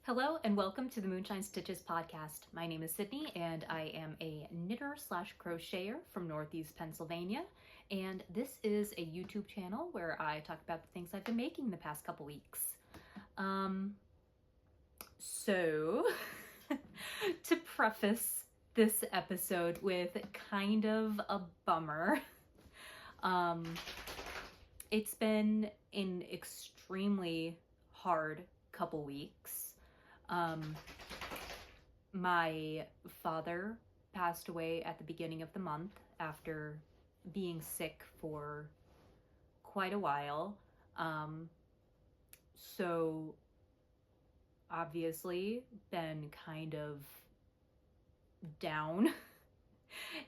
Hello and welcome to the Moonshine Stitches podcast. My name is Sydney and I am a knitter slash crocheter from Northeast Pennsylvania. And this is a YouTube channel where I talk about the things I've been making the past couple weeks. So to preface this episode with kind of a bummer, it's been an extremely hard couple weeks. My father passed away at the beginning of the month after being sick for quite a while. So obviously been kind of down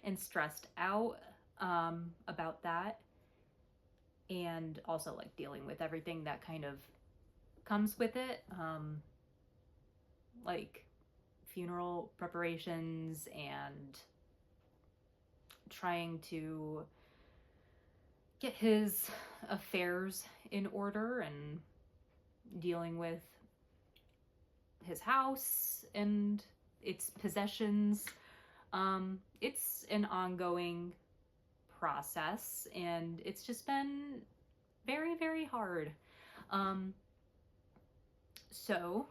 and stressed out about that, and also like dealing with everything that kind of comes with it. Like funeral preparations and trying to get his affairs in order and dealing with his house and its possessions. It's an ongoing process and it's just been very, very hard. So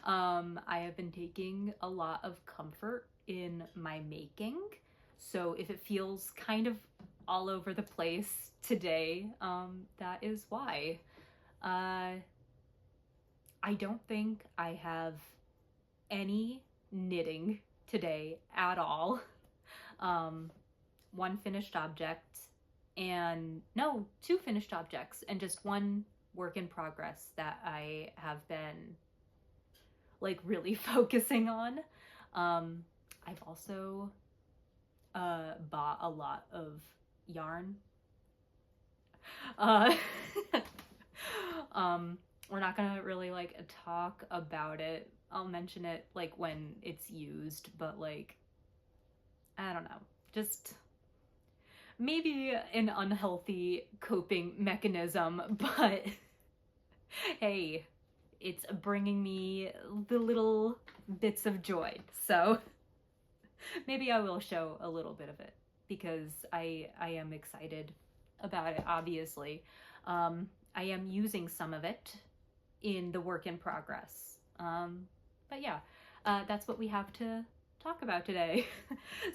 I have been taking a lot of comfort in my making. So if it feels kind of all over the place today, that is why. I don't think I have any knitting today at all. One finished object and no, two finished objects and just one work in progress that I have been like really focusing on. I've also bought a lot of yarn. We're not gonna really like talk about it. I'll mention it like when it's used, but like, I don't know, just maybe an unhealthy coping mechanism, but hey, it's bringing me the little bits of joy. So maybe I will show a little bit of it because I am excited about it, obviously. I am using some of it in the work in progress. But yeah, that's what we have to talk about today.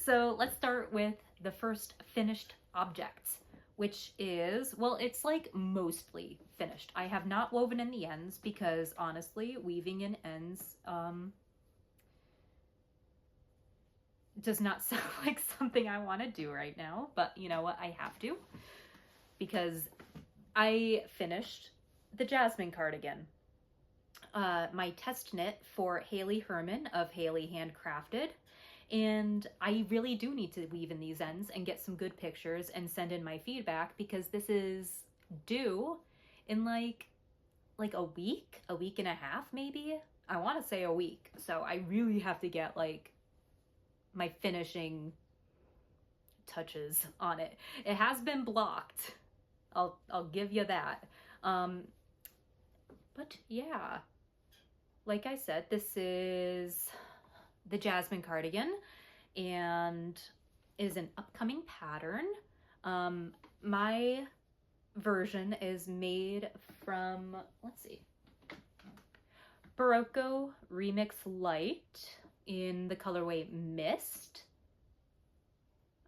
So let's start with the first finished object, which is, well, it's like mostly finished. I have not woven in the ends because honestly, weaving in ends does not sound like something I want to do right now, but you know what? I have to because I finished the Jasmine cardigan. My test knit for Haley Herman of Haley Handcrafted. And I really do need to weave in these ends and get some good pictures and send in my feedback because this is due in like a week and a half, maybe. I want to say a week. So I really have to get like my finishing touches on it. It has been blocked. I'll give you that. But yeah, like I said, this is the Jasmine cardigan and is an upcoming pattern. My version is made from, let's see, Barocco Remix Light in the colorway Mist.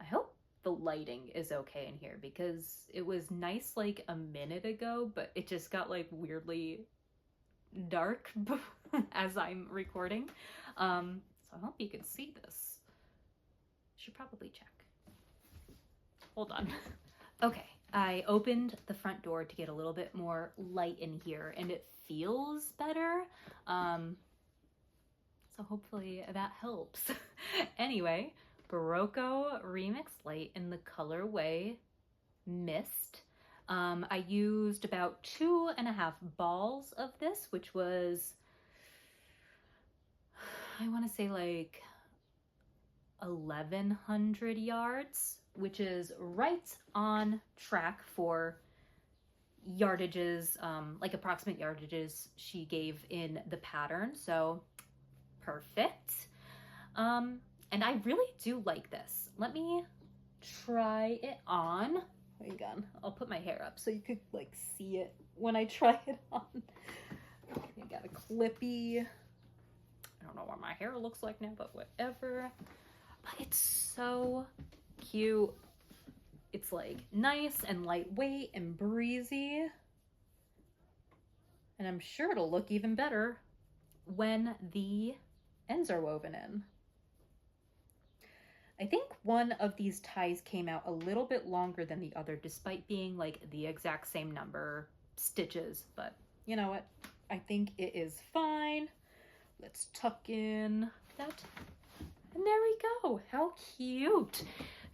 I hope the lighting is okay in here because it was nice like a minute ago, but it just got like weirdly dark as I'm recording. So I hope you can see this. Should probably check. Hold on. Okay, I opened the front door to get a little bit more light in here and it feels better. So hopefully that helps. Anyway, Barocco Remix Light in the colorway Mist. I used about 2.5 balls of this, which was, I want to say like 1,100 yards, which is right on track for yardages, like approximate yardages she gave in the pattern. So perfect. And I really do like this. Let me try it on. Hang on, I'll put my hair up so you could like see it when I try it on. I got a clippy. I don't know what my hair looks like now, but whatever. But it's so cute. It's like nice and lightweight and breezy. And I'm sure it'll look even better when the ends are woven in. I think one of these ties came out a little bit longer than the other, despite being like the exact same number stitches, but you know what? I think it is fine. Let's tuck in that. And there we go. How cute.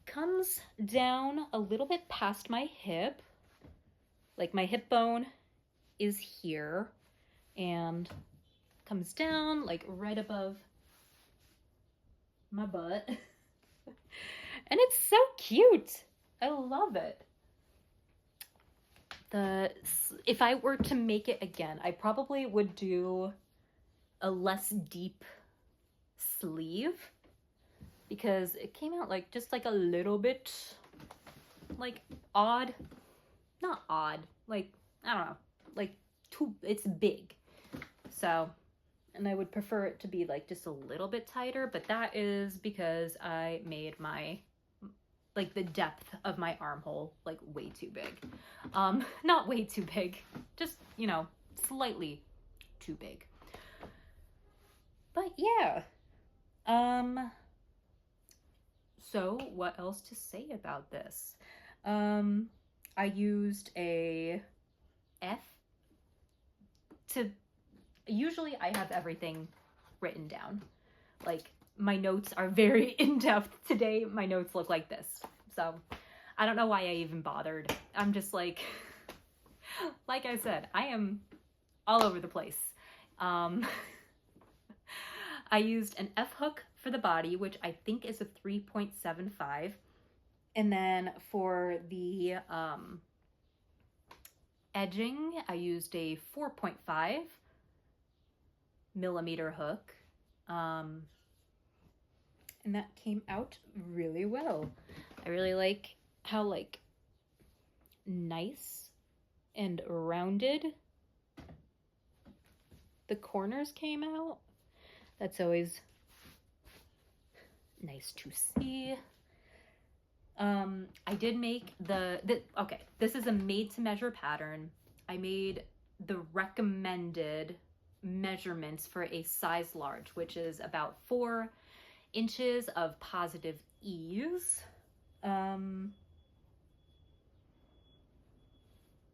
Comes down a little bit past my hip. Like my hip bone is here and comes down like right above my butt. And it's so cute. I love it. If I were to make it again, I probably would do a less deep sleeve because it came out like just like a little bit like odd. Not odd, like I don't know, like it's big. So, and I would prefer it to be like just a little bit tighter, but that is because I made my like the depth of my armhole like way too big. Not way too big, just, you know, slightly too big. But yeah. So what else to say about this? I used a F to, usually I have everything written down. Like my notes are very in-depth. Today my notes look like this. So I don't know why I even bothered. I'm just like I said, I am all over the place. I used an F hook for the body, which I think is a 3.75. And then for the edging, I used a 4.5 millimeter hook. And that came out really well. I really like how like nice and rounded the corners came out. That's always nice to see. I did make okay, this is a made to measure pattern. I made the recommended measurements for a size large, which is about 4 inches of positive ease,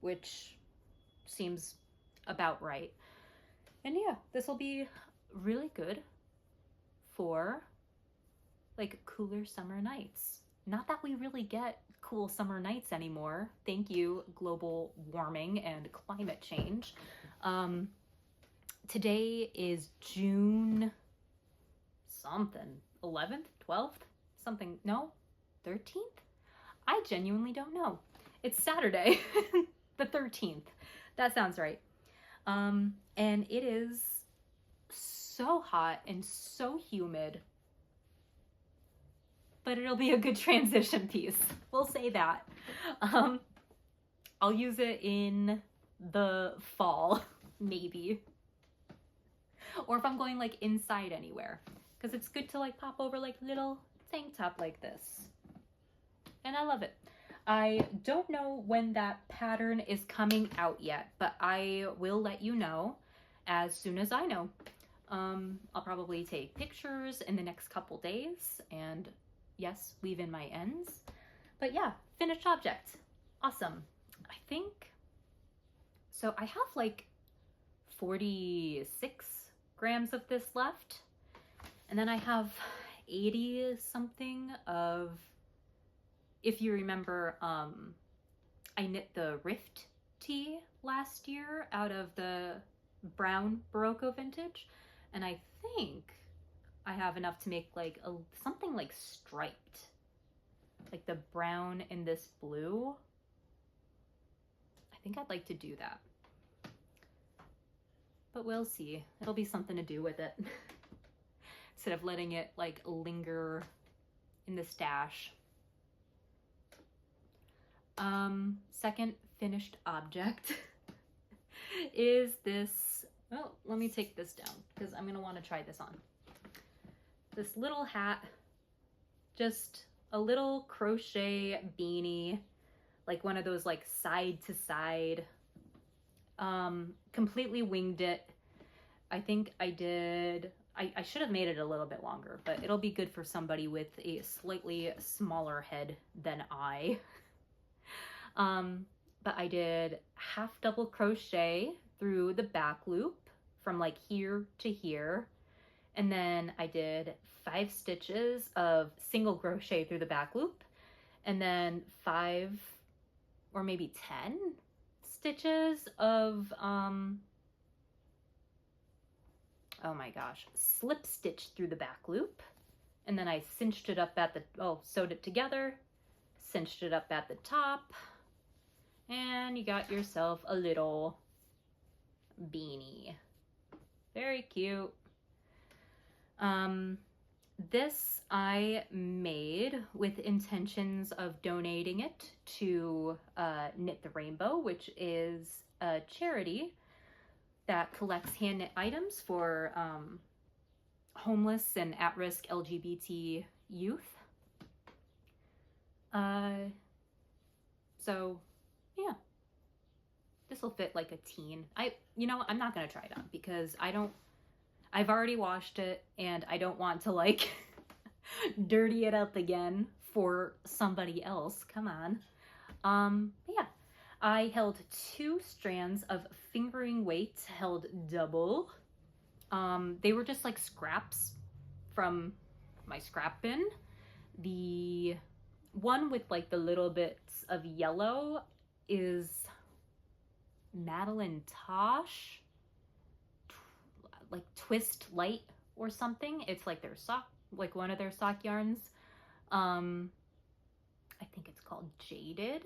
which seems about right. And yeah, this will be really good for like cooler summer nights. Not that we really get cool summer nights anymore. Thank you, global warming and climate change. Today is June something, 11th, 12th, something, no, 13th? I genuinely don't know. It's Saturday, the 13th. That sounds right. And it is so hot and so humid, but it'll be a good transition piece. We'll say that. I'll use it in the fall, maybe. Or if I'm going like inside anywhere, because it's good to like pop over like little tank top like this. And I love it. I don't know when that pattern is coming out yet, but I will let you know as soon as I know. I'll probably take pictures in the next couple days and yes, weave in my ends. But yeah, finished object. Awesome. I think, so I have like 46 grams of this left. And then I have 80 something of, if you remember, I knit the Rift tee last year out of the brown Barocco vintage. And I think I have enough to make like something like striped, like the brown and this blue. I think I'd like to do that. But we'll see. It'll be something to do with it. Instead of letting it like linger in the stash. Second finished object is this. Oh, let me take this down because I'm gonna want to try this on. This little hat, just a little crochet beanie, like one of those like side to side. Completely winged it. I think I did. I should have made it a little bit longer, but it'll be good for somebody with a slightly smaller head than I. But I did half double crochet through the back loop from like here to here. And then I did 5 stitches of single crochet through the back loop. And then 5 or maybe 10 stitches of, oh my gosh, slip stitch through the back loop. And then I cinched it up at the, sewed it together, cinched it up at the top. And you got yourself a little beanie. Very cute. This I made with intentions of donating it to Knit the Rainbow, which is a charity that collects hand knit items for homeless and at-risk LGBT youth. So yeah, this will fit like a teen. I'm not gonna try it on because I've already washed it and I don't want to like dirty it up again for somebody else. Come on. Yeah, I held 2 strands of fingering weight held double. They were just like scraps from my scrap bin. The one with like the little bits of yellow is Madeline Tosh, like Twist Light or something. It's like their sock, like one of their sock yarns. I think it's called Jaded,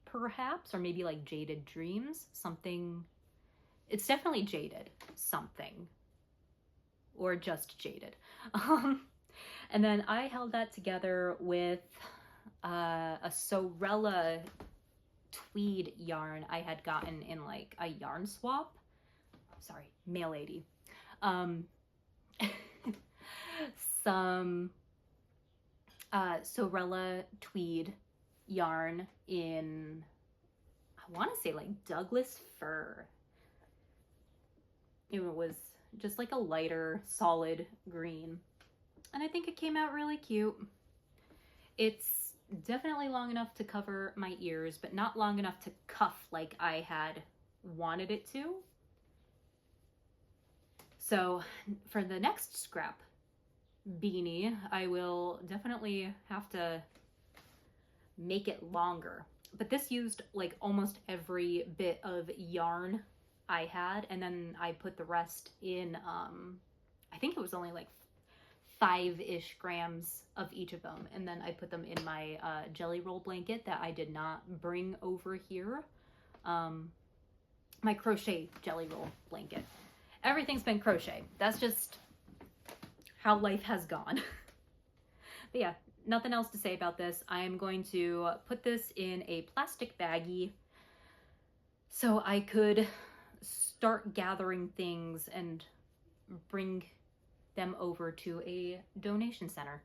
perhaps, or maybe like Jaded Dreams, something. It's definitely Jaded something, or just Jaded. And then I held that together with a Sorella tweed yarn I had gotten in like a yarn swap. Sorry, mail lady. Some Sorella tweed yarn in, I want to say like Douglas fir. It was just like a lighter solid green, and I think it came out really cute. It's definitely long enough to cover my ears, but not long enough to cuff like I had wanted it to. So for the next scrap beanie, I will definitely have to make it longer. But this used like almost every bit of yarn I had, and then I put the rest in, I think it was only like 5-ish grams of each of them, and then I put them in my jelly roll blanket that I did not bring over here. My crochet jelly roll blanket. Everything's been crochet. That's just how life has gone. But yeah, nothing else to say about this. I am going to put this in a plastic baggie so I could start gathering things and bring them over to a donation center,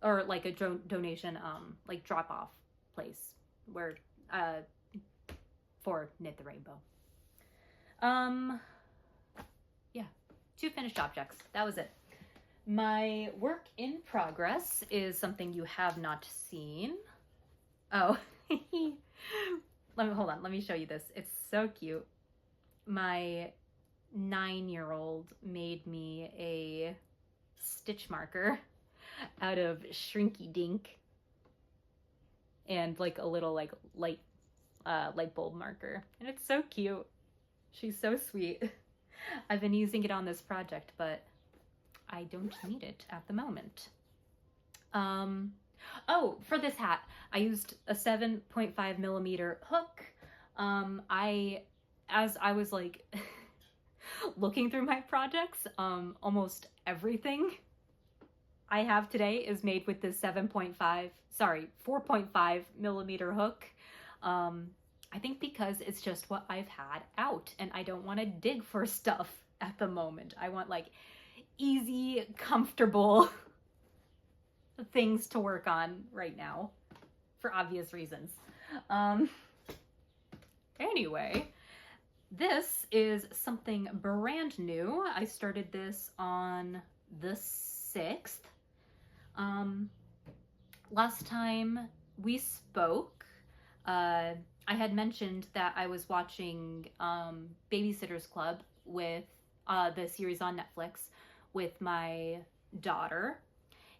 or like a donation like drop off place where for Knit the Rainbow. Yeah, 2 finished objects. That was it. My work in progress is something you have not seen. Oh, hold on, let me show you this. It's so cute. My 9-year-old made me a stitch marker out of Shrinky Dink and like a little like light bulb marker, and it's so cute. She's so sweet. I've been using it on this project, but I don't need it at the moment. Oh, for this hat, I used a 7.5 millimeter hook. As I was like looking through my projects, almost everything I have today is made with this 4.5 millimeter hook. I think because it's just what I've had out and I don't want to dig for stuff at the moment. I want like easy, comfortable things to work on right now for obvious reasons. Anyway, this is something brand new. I started this on the 6th. Last time we spoke, I had mentioned that I was watching Babysitter's Club with the series on Netflix with my daughter,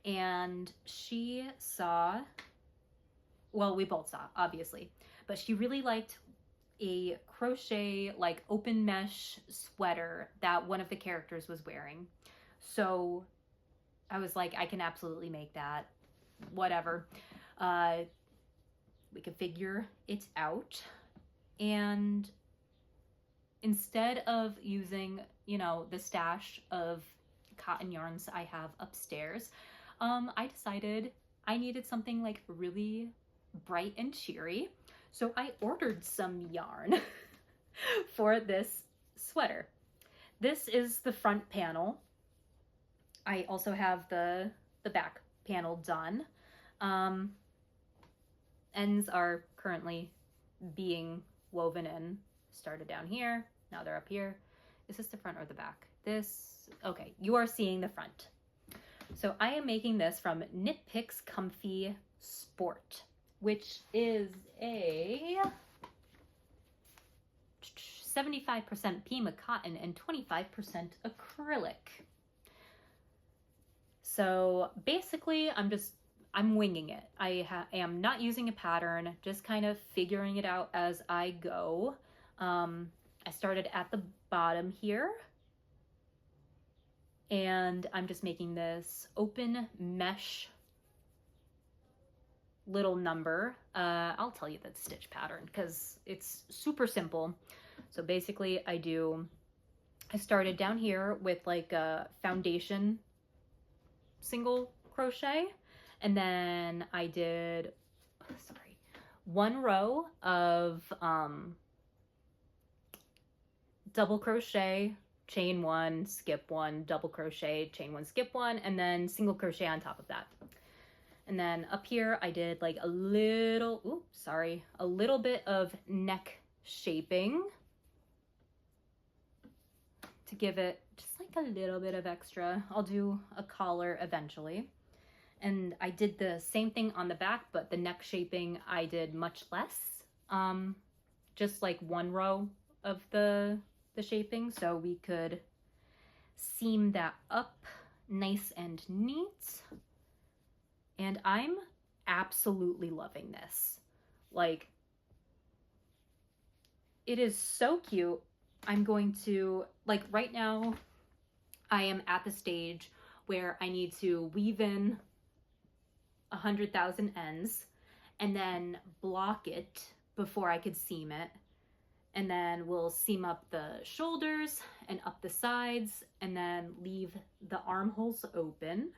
and she saw, well, we both saw, obviously, but she really liked a crochet, like, open mesh sweater that one of the characters was wearing. So I was like, I can absolutely make that. Whatever. We could figure it out. And instead of using, you know, the stash of cotton yarns I have upstairs, I decided I needed something like really bright and cheery. So I ordered some yarn for this sweater. This is the front panel. I also have the back panel done. Ends are currently being woven in. Started down here, now they're up here. Is this the front or the back? This, okay, you are seeing the front. So I am making this from Knit Picks Comfy Sport, which is a 75% Pima cotton and 25% acrylic. So basically I'm winging it. I am not using a pattern, just kind of figuring it out as I go. I started at the bottom here, and I'm just making this open mesh little number. I'll tell you the stitch pattern because it's super simple. So basically I started down here with like a foundation single crochet, and then I did, one row of double crochet, chain one, skip one, double crochet, chain one, skip one, and then single crochet on top of that. And then up here I did like a little bit of neck shaping to give it just like a little bit of extra. I'll do a collar eventually. And I did the same thing on the back, but the neck shaping I did much less. Just like one row of the shaping, so we could seam that up nice and neat. And I'm absolutely loving this. Like, it is so cute. I'm going to, like, right now I am at the stage where I need to weave in 100,000 ends and then block it before I could seam it. And then we'll seam up the shoulders and up the sides, and then leave the armholes open,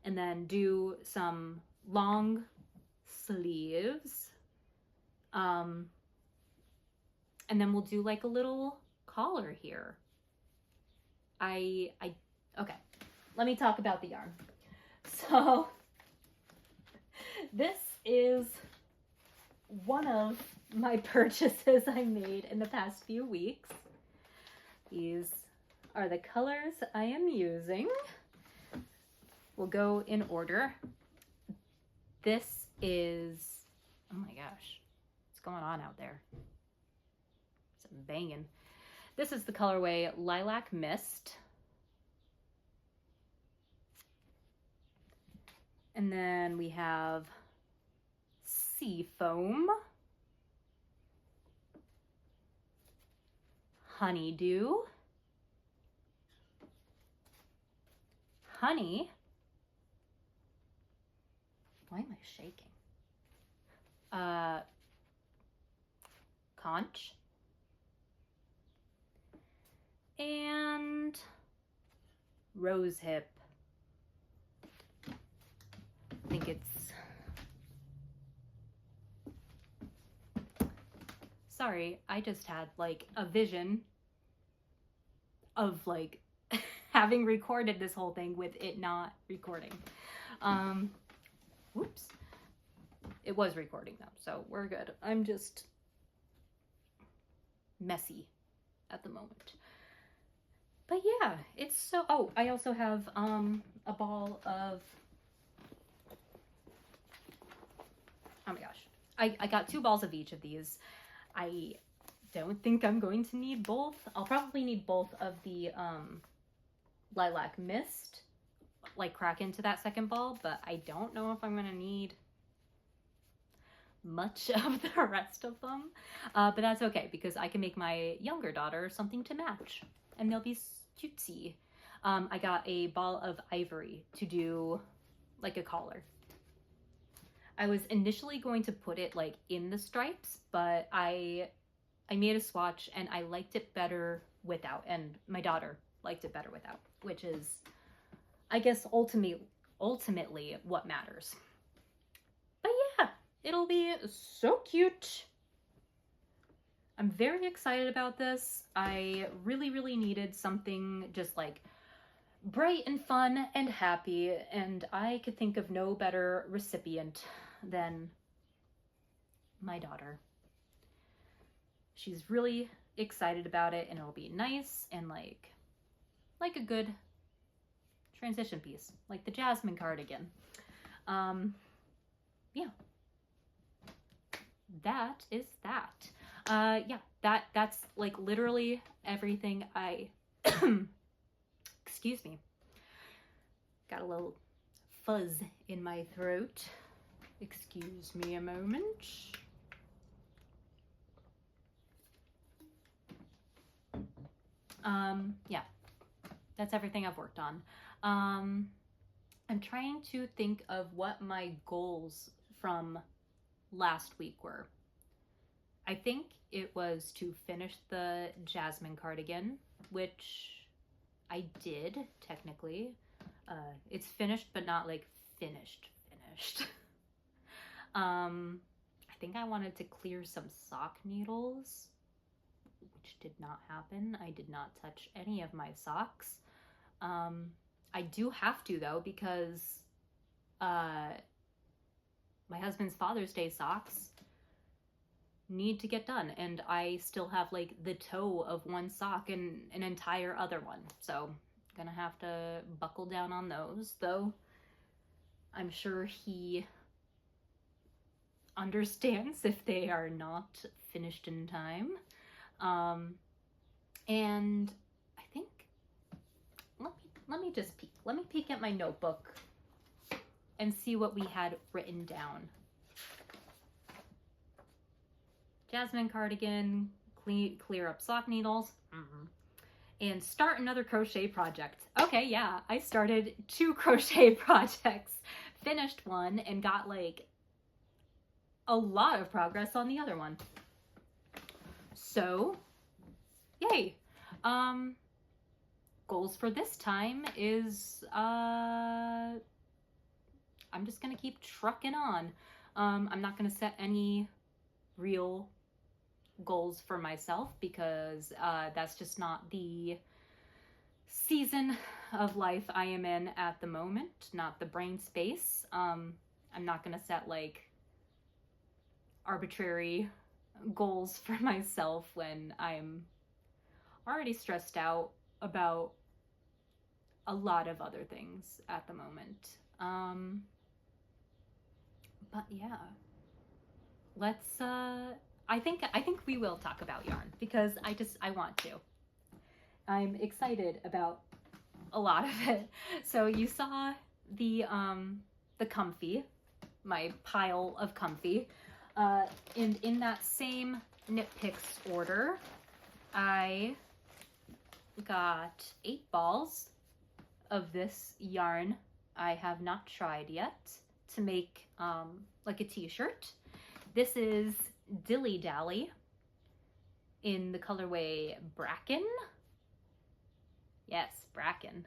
and then do some long sleeves. And then we'll do like a little collar here. Okay, let me talk about the yarn. So this is one of my purchases I made in the past few weeks. These are the colors I am using. We'll go in order. This is, oh my gosh, what's going on out there? Some banging. This is the colorway Lilac Mist. And then we have Seafoam, Honeydew, Honey, Why am I shaking? Conch. And rose hip. I think it's... Sorry, I just had like a vision of like having recorded this whole thing with it not recording. Whoops. It was recording though, so we're good. I'm just messy at the moment. But yeah, it's so... Oh, I also have a ball of... Oh my gosh. I got 2 balls of each of these. I don't think I'm going to need both. I'll probably need both of the lilac mist, like crack into that second ball, but I don't know if I'm gonna need much of the rest of them. But that's okay, because I can make my younger daughter something to match, and they'll be cutesy. I got a ball of ivory to do like a collar. I was initially going to put it like in the stripes, but I made a swatch and I liked it better without, and my daughter liked it better without, which is, I guess, ultimately what matters. But yeah, it'll be so cute. I'm very excited about this. I really needed something just like bright and fun and happy, and I could think of no better recipient than my daughter. She's really excited about it, and it'll be nice and like a good transition piece, like the Jasmine cardigan. Yeah, that is that. Yeah, that's like literally everything I excuse me, got a little fuzz in my throat. Excuse me a moment. Yeah, that's everything I've worked on. I'm trying to think of what my goals from last week were. I think it was to finish the Jasmine cardigan, which I did, technically. It's finished, but not like finished. I think I wanted to clear some sock needles, which did not happen. I did not touch any of my socks. I do have to though, because my husband's Father's Day socks need to get done, and I still have like the toe of one sock and an entire other one, so I'm gonna have to buckle down on those, though I'm sure he understands if they are not finished in time. And I think, let me just peek. Let me peek at my notebook and see what we had written down. Jasmine cardigan, clear up sock needles, and start another crochet project. Okay, yeah, I started 2 crochet projects, finished one, and got like a lot of progress on the other one. So, yay. Goals for this time is, I'm just gonna keep trucking on. I'm not gonna set any real goals for myself, because that's just not the season of life I am in at the moment, not the brain space. I'm not gonna set like arbitrary goals for myself when I'm already stressed out about a lot of other things at the moment. But yeah, let's I think we will talk about yarn, because I want to. I'm excited about a lot of it. So you saw the comfy, my pile of comfy, and in that same Knit Picks order, I got 8 balls of this yarn I have not tried yet. to make like a t-shirt. This is Dilly Dally in the colorway Bracken. Yes, Bracken.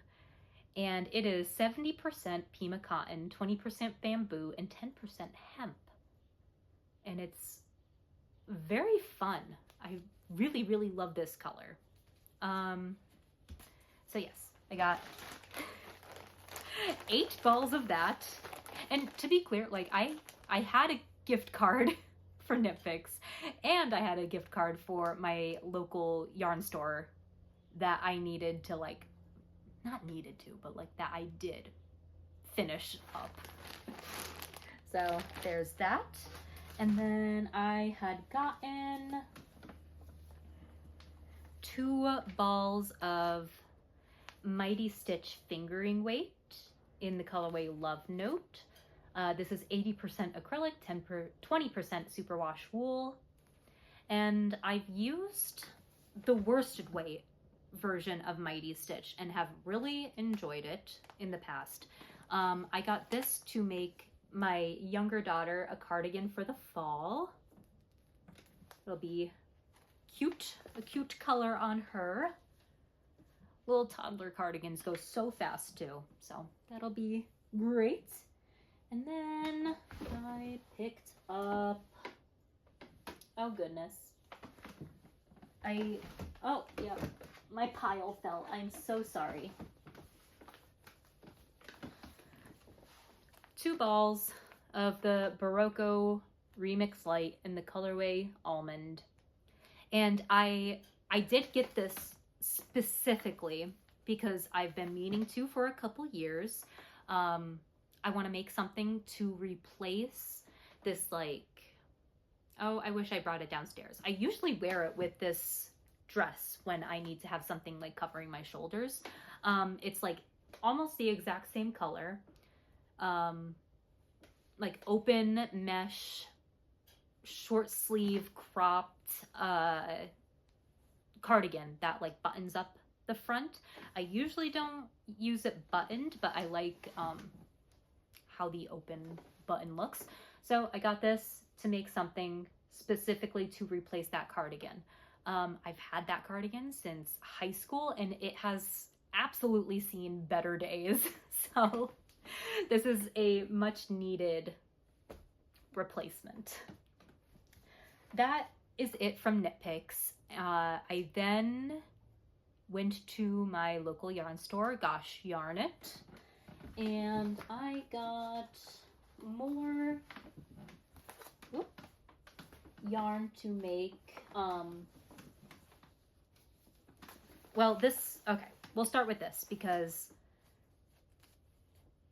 And it is 70% Pima cotton, 20% bamboo, and 10% hemp. And it's very fun. I really, really love this color. So yes, I got 8 balls of that. And to be clear, like I had a gift card for Knit Picks, and I had a gift card for my local yarn store that I needed to like, not needed to, but like that I did finish up. So there's that. And then I had gotten 2 balls of Mighty Stitch fingering weight in the colorway Love Note. This is 80% acrylic, 20% superwash wool. And I've used the worsted weight version of Mighty Stitch and have really enjoyed it in the past. I got this to make my younger daughter a cardigan for the fall. It'll be cute, a cute color on her. Little toddler cardigans go so fast too, so that'll be great. And then I picked up, oh goodness, oh yeah, my pile fell. I'm so sorry. 2 balls of the Barocco Remix Light in the colorway Almond. And I did get this specifically because I've been meaning to for a couple years. I want to make something to replace this, like, oh, I wish I brought it downstairs. I usually wear it with this dress when I need to have something like covering my shoulders. It's like almost the exact same color. Like open mesh, short sleeve cropped cardigan that like buttons up the front. I usually don't use it buttoned, but I like how the open button looks. So I got this to make something specifically to replace that cardigan. I've had that cardigan since high school and it has absolutely seen better days. So this is a much needed replacement. That is it from Knit Picks. I then went to my local yarn store, Gosh Yarn It, and I got more yarn to make, well, this, okay, we'll start with this because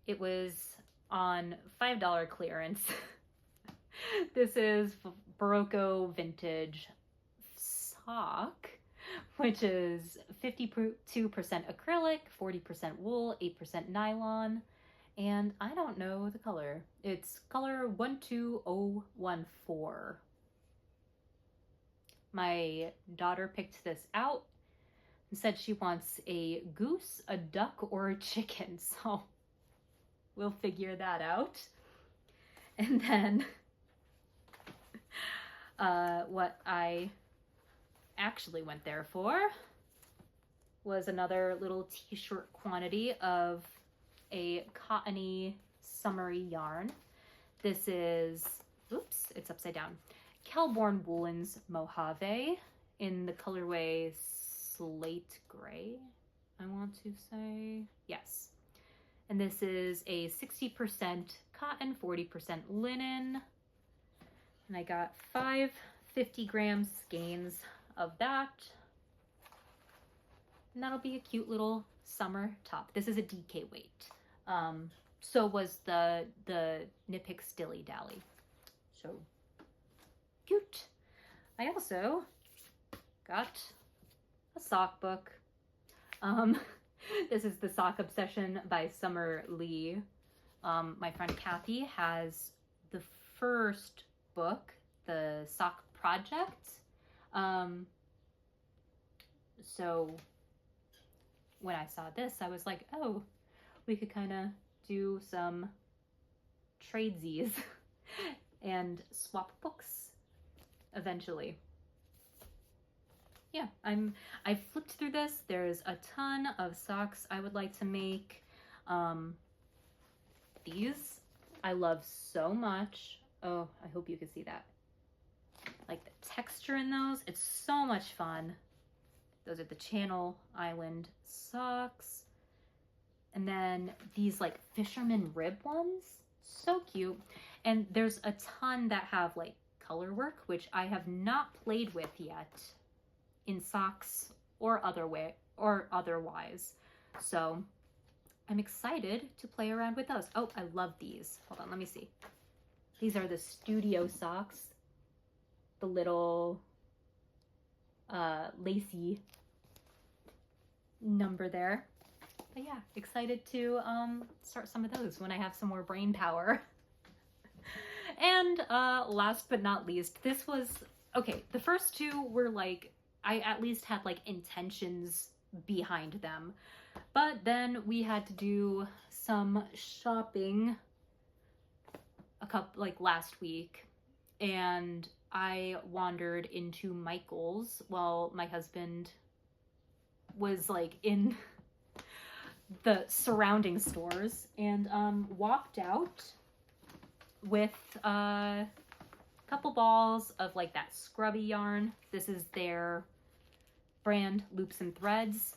it was on $5 clearance. This is Barocco Vintage sock, which is 52% acrylic, 40% wool, 8% nylon, and I don't know the color. It's color 12014. My daughter picked this out and said she wants a goose, a duck, or a chicken, so we'll figure that out. And then what I actually went there for was another little t-shirt quantity of a cottony summery yarn. This is, oops, it's upside down, Kelborn Woolens Mojave in the colorway Slate Gray, I want to say. Yes. And this is a 60% cotton, 40% linen. And I got 5 50-gram skeins of that. And that'll be a cute little summer top. This is a DK weight. So was the Knit Picks Dilly Dally. So cute. I also got a sock book. This is the Sock Obsession by Summer Lee. My friend Kathy has the first book, the Sock Project. So when I saw this, I was like, oh, we could kind of do some tradesies and swap books eventually. Yeah, I flipped through this. There's a ton of socks I would like to make. These I love so much. Oh, I hope you can see that. Like the texture in those, it's so much fun. Those are the Channel Island socks. And then these like fisherman rib ones, so cute. And there's a ton that have like color work, which I have not played with yet in socks or otherwise. So I'm excited to play around with those. Oh, I love these. Hold on, let me see. These are the studio socks. The little lacy number there. But yeah, excited to start some of those when I have some more brain power. And last but not least, this was, okay, the first two were like, I at least had like intentions behind them. But then we had to do some shopping last week, and I wandered into Michael's while my husband was like in the surrounding stores, and walked out with a couple balls of like that scrubby yarn. This is their brand, Loops and Threads.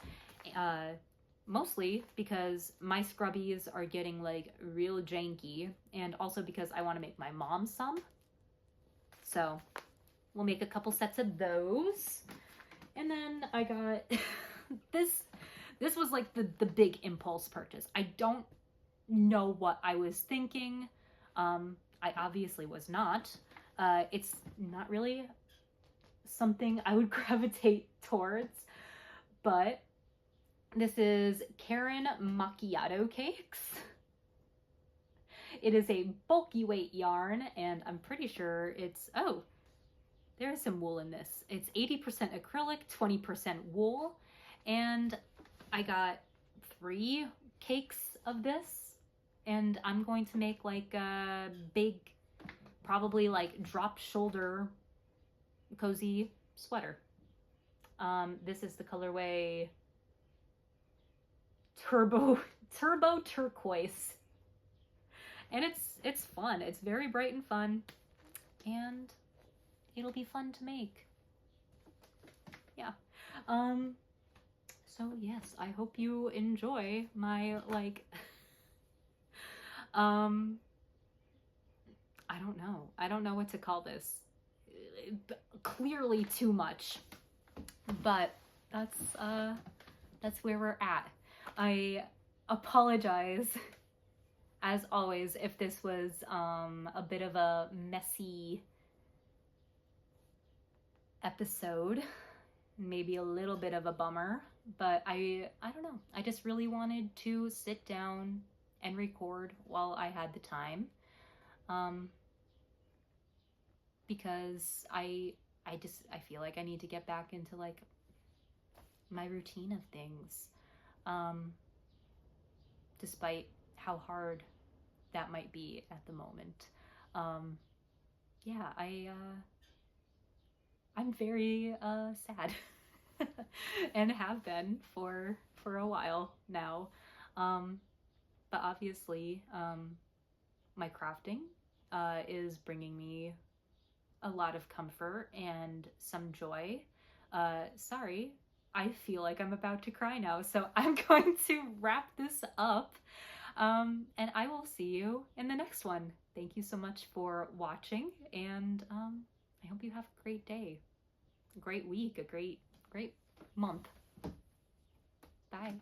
Mostly because my scrubbies are getting like real janky, and also because I want to make my mom some. So we'll make a couple sets of those. And then I got this was like the big impulse purchase. I don't know what I was thinking. I obviously was not. It's not really something I would gravitate towards, but this is Karen Macchiato Cakes. It is a bulky weight yarn, and I'm pretty sure it's, oh, there is some wool in this. It's 80% acrylic, 20% wool, and I got 3 cakes of this, and I'm going to make like a big, probably like drop shoulder cozy sweater. This is the colorway Turbo Turquoise, and it's fun. It's very bright and fun, and it'll be fun to make. Yeah. So yes, I hope you enjoy my like I don't know what to call this. Clearly too much, but that's where we're at. I apologize, as always, if this was a bit of a messy episode, maybe a little bit of a bummer, but I don't know. I just really wanted to sit down and record while I had the time, because I feel like I need to get back into like my routine of things. Despite how hard that might be at the moment. Yeah, I'm very sad and have been for a while now. But obviously, my crafting is bringing me a lot of comfort and some joy. Sorry, I feel like I'm about to cry now, so I'm going to wrap this up, and I will see you in the next one. Thank you so much for watching, and I hope you have a great day, a great week, a great month. Bye.